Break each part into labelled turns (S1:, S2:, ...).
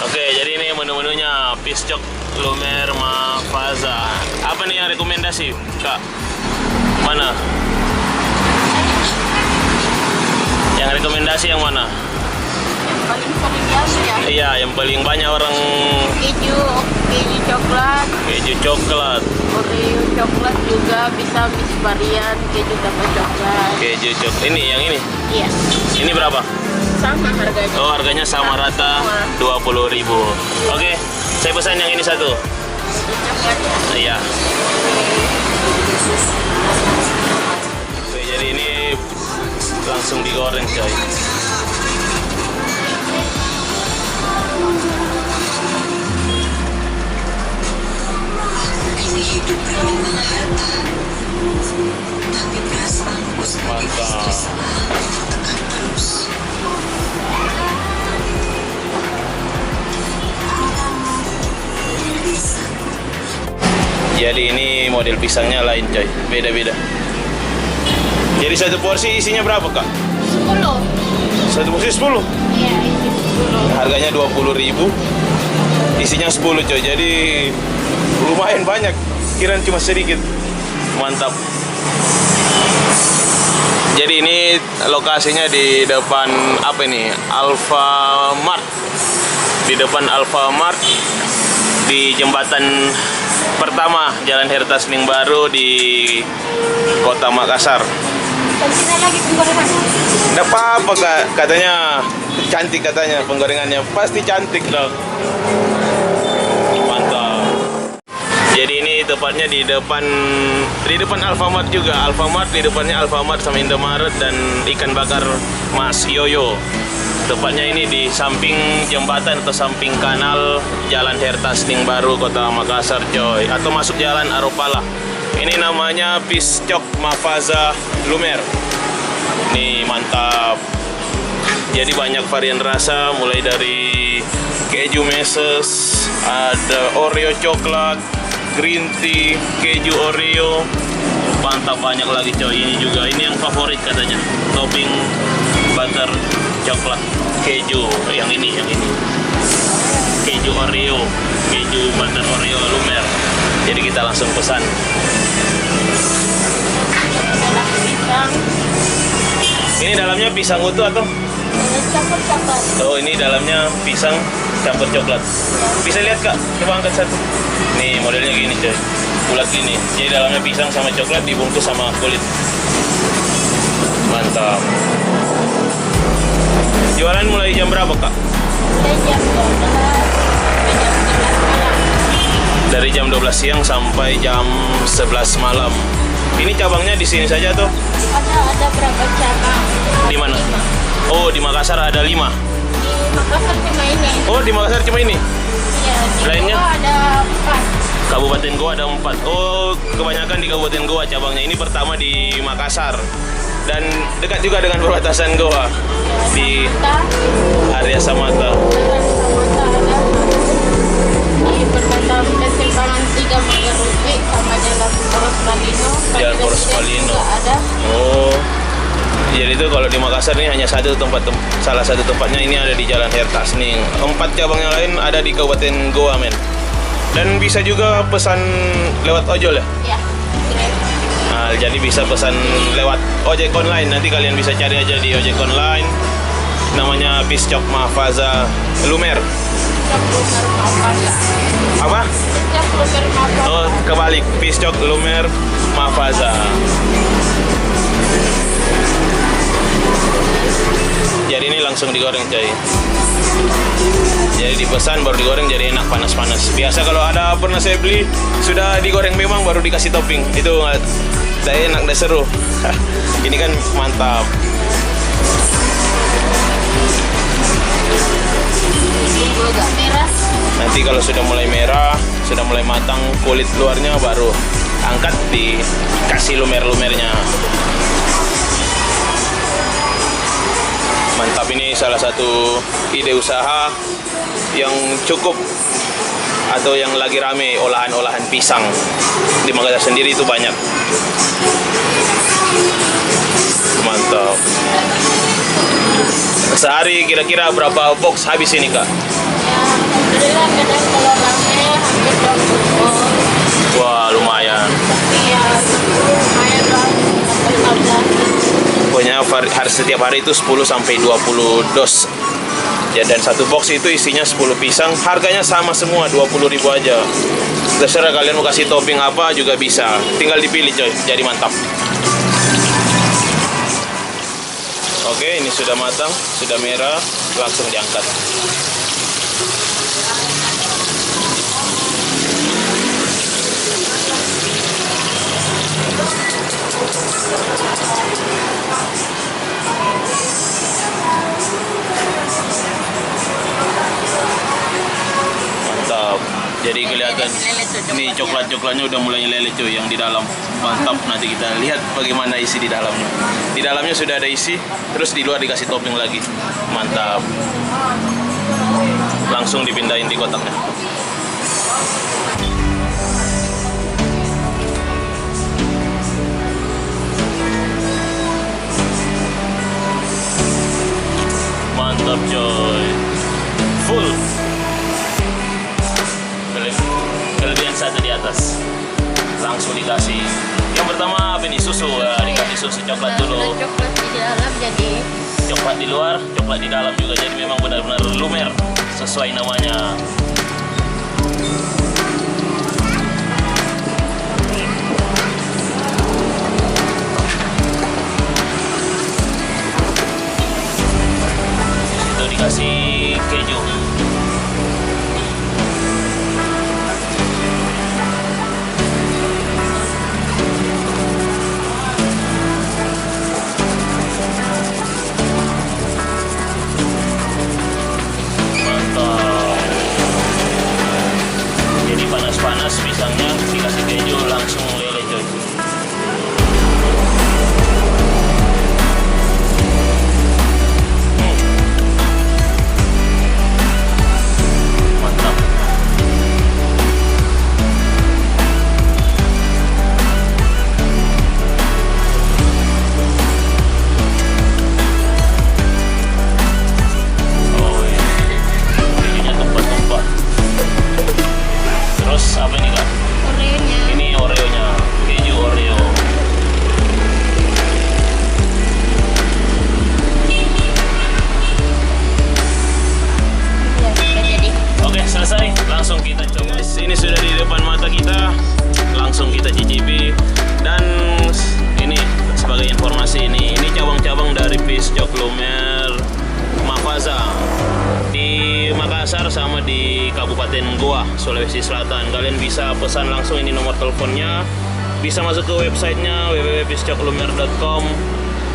S1: Oke, jadi ini menu-menunya Piscok Lumer Mafaza. Apa nih yang rekomendasi, Kak? Mana? Yang rekomendasi yang mana?
S2: Yang paling sering biasa ya.
S1: Iya, yang paling banyak orang
S2: Keju coklat,
S1: keju coklat.
S2: Oreo coklat juga bisa mix varian keju tanpa coklat.
S1: Keju coklat. Ini yang ini.
S2: Iya.
S1: Ini berapa?
S2: Sama harganya.
S1: Oh, harganya sama rata 20.000. Oke, saya pesan yang ini satu.
S2: Coklat ya.
S1: Iya. Oke, jadi ini langsung digoreng, coy. Mantap. Jadi ini model pisangnya lain, coy, beda-beda. Jadi satu porsi isinya berapa, Kak?
S2: 10.
S1: Satu porsi 10.
S2: Iya, ini 10.
S1: Harganya 20.000. Isinya 10, coy. Jadi lumayan banyak. Kirain cuma sedikit. Mantap. Jadi ini lokasinya di depan apa ini? Alfamart. Di depan Alfamart di jembatan pertama Jalan Herta Sening Baru di Kota Makassar.
S2: Kita lagi penggorengan.
S1: Nggak apa-apa, Kak. Katanya cantik, katanya penggorengannya pasti cantik dong. Mantap. Jadi ini tepatnya di depan Alfamart juga. Alfamart, di depannya Alfamart sama Indomaret dan ikan bakar Mas Yoyo. Tepatnya ini di samping jembatan atau samping kanal Jalan Herta Sening Baru Kota Makassar, coy. Atau masuk Jalan Aropala. Ini namanya Piscok Mafaza Lumer. Nih, mantap. Jadi banyak varian rasa, mulai dari keju meses, ada Oreo coklat, green tea, keju Oreo. Mantap, banyak lagi, coy. Ini juga, ini yang favorit katanya. Topping butter coklat keju, yang ini keju Oreo, keju butter Oreo Lumer. Jadi kita langsung pesan. Ini dalamnya pisang utuh atau?
S2: Campur coklat.
S1: Oh, ini dalamnya pisang campur coklat. Bisa lihat, Kak? Coba angkat satu. Nih modelnya gini, coy, bulat gini. Jadi dalamnya pisang sama coklat dibungkus sama kulit. Mantap. Jualan mulai jam berapa, Kak?
S2: Dari jam 12 sampai jam 11 malam.
S1: Dari jam 12 siang sampai jam 11 malam. Ini cabangnya di sini saja tuh?
S2: Ada berapa cabang?
S1: Di mana?
S2: 5.
S1: Oh, di Makassar ada 5.
S2: Di Makassar cuma ini.
S1: Oh, di Makassar cuma ini?
S2: Iya, di
S1: Lainnya?
S2: Goa ada 4.
S1: Kabupaten Goa ada 4. Oh, kebanyakan di Kabupaten Goa cabangnya. Ini pertama di Makassar. Dan dekat juga dengan perbatasan Goa. Di area Samata.
S2: Di perbatasan persimpangan 3 Magarupi sama Jalan Poros Palino.
S1: Jalan Poros Palino.
S2: Ada.
S1: Oh. Jadi itu kalau di Makassar ini hanya satu tempat, salah satu tempatnya ini ada di Jalan Herta Sening. 4 cabang yang lain ada di Kabupaten Goa, men. Dan bisa juga pesan lewat ojol ya?
S2: Ya.
S1: Nah, jadi bisa pesan lewat ojek online. Nanti kalian bisa cari aja di ojek online. Namanya Piscok Mafaza Lumer. Apa? Oh, kebalik. Piscok Lumer Mafaza. Jadi ini langsung digoreng, coy. Jadi dipesan baru digoreng, jadi enak panas-panas. Biasa kalau ada pernah saya beli sudah digoreng memang baru dikasih topping. Itu nggak enak, nggak seru. Ini kan mantap.
S2: Tunggu agak merah.
S1: Nanti kalau sudah mulai merah, sudah mulai matang kulit luarnya baru angkat, dikasih lumer-lumernya. Mantap, ini salah satu ide usaha yang cukup atau yang lagi rame, olahan-olahan pisang. Di Makassar sendiri itu banyak. Mantap. Sehari kira-kira berapa box habis ini, Kak?
S2: Ya, alhamdulillah kadang kalau rame hampir 20 box.
S1: Wah, lumayan.
S2: Iya, lumayan lah, sampai 15.
S1: Pokoknya setiap hari itu 10 sampai 20 dos. Ya, dan satu box itu isinya 10 pisang. Harganya sama semua, 20.000 aja. Terserah kalian mau kasih topping apa juga bisa. Tinggal dipilih, coy. Jadi mantap. Oke, ini sudah matang, sudah merah, langsung diangkat. Mantap. Jadi kelihatan ini coklatnya udah mulai lele, cuy, yang di dalam. Mantap. Nanti kita lihat bagaimana isi di dalamnya. Di dalamnya sudah ada isi, terus di luar dikasih topping lagi. Mantap. Langsung dipindahin di kotaknya. Mantap, coy. Full. Kelebihan satu di atas. Langsung dikasih. Yang pertama apa nih? Susu. Ya, dikasih susu coklat dulu.
S2: Coklat di dalam jadi
S1: Coklat di luar, coklat di dalam juga. Jadi memang benar-benar lumer sesuai namanya. Itu dikasih keju. Jadi panas-panas pisangnya dikasih keju langsung lele, coy. Mantap. Oh iya, kejunya tumpah-tumpah. Terus apa ini, Kak?
S2: Oreonya.
S1: Ini Oreonya, keju Oreo.
S2: Ya, sudah jadi.
S1: Oke, selesai. Langsung kita coba. Ini sudah di depan mata kita. Langsung kita cicipi. Dan ini sebagai informasi, ini cabang-cabang dari Piscok Lumer Mafaza di Makassar sama di Kabupaten Goa, Sulawesi Selatan. Kalian bisa pesan langsung, ini nomor teleponnya. Bisa masuk ke websitenya www.piscoklumer.com.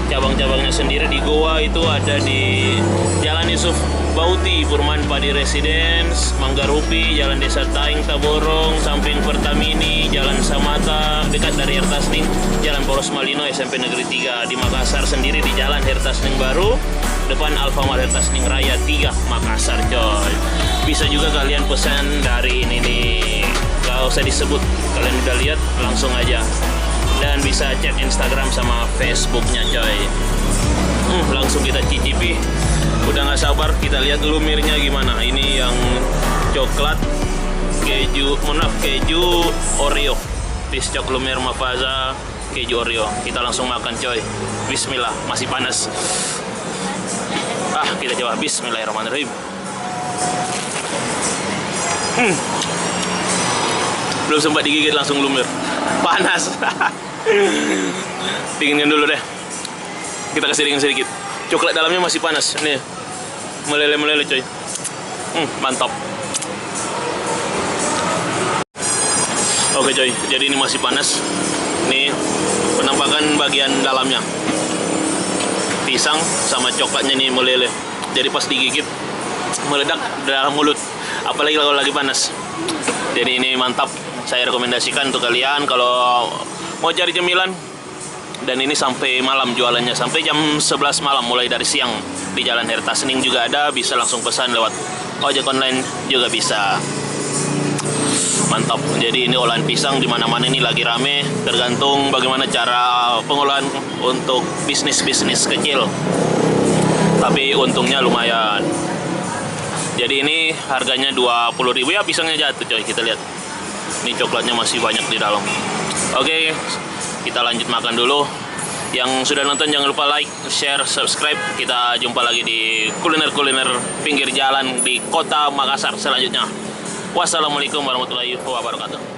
S1: Cabang-cabangnya sendiri di Goa itu ada di Jalan Yusuf Bauti, Burman Padi Residence, Manggarupi, Jalan Desa Taing Taborong, samping Pertamini, Jalan Samata, dekat dari Hertasning, Jalan Poros Malino, SMP Negeri 3. Di Makassar sendiri di Jalan Hertasning Baru, depan Alfamart Hertasning Raya 3, Makassar, coy. Bisa juga kalian pesan dari ini nih, gak usah disebut, kalian udah lihat langsung aja. Dan bisa cek Instagram sama Facebooknya, coy. Langsung kita cicipi. Udah nggak sabar kita lihat lumirnya gimana. Ini yang coklat keju, keju Oreo. Piscok Lumer Mafaza keju Oreo. Kita langsung makan, coy. Bismillah, masih panas. Kita coba. Bismillahirrahmanirrahim. Belum sempat digigit langsung lumer. Panas. Dinginkan dulu deh. Kita kasih dingin sedikit. Coklat dalamnya masih panas. Nih, meleleh-meleleh, coy. Mantap. Oke, coy. Jadi ini masih panas. Nih penampakan bagian dalamnya. Pisang sama coklatnya nih meleleh. Jadi pas digigit meledak dalam mulut. Apalagi kalau lagi panas. Jadi ini mantap. Saya rekomendasikan untuk kalian kalau mau cari cemilan. Dan ini sampai malam jualannya, sampai jam 11 malam, mulai dari siang di Jalan Herta Sening juga ada, bisa langsung pesan lewat ojek online juga bisa. Mantap. Jadi ini olahan pisang di mana-mana ini lagi rame, tergantung bagaimana cara pengolahan untuk bisnis-bisnis kecil. Tapi untungnya lumayan. Jadi ini harganya 20.000 ya, pisangnya jatuh coy, kita lihat. Ini coklatnya masih banyak di dalam. Oke, kita lanjut makan dulu. Yang sudah nonton jangan lupa like, share, subscribe. Kita jumpa lagi di kuliner-kuliner pinggir jalan di Kota Makassar selanjutnya. Wassalamualaikum warahmatullahi wabarakatuh.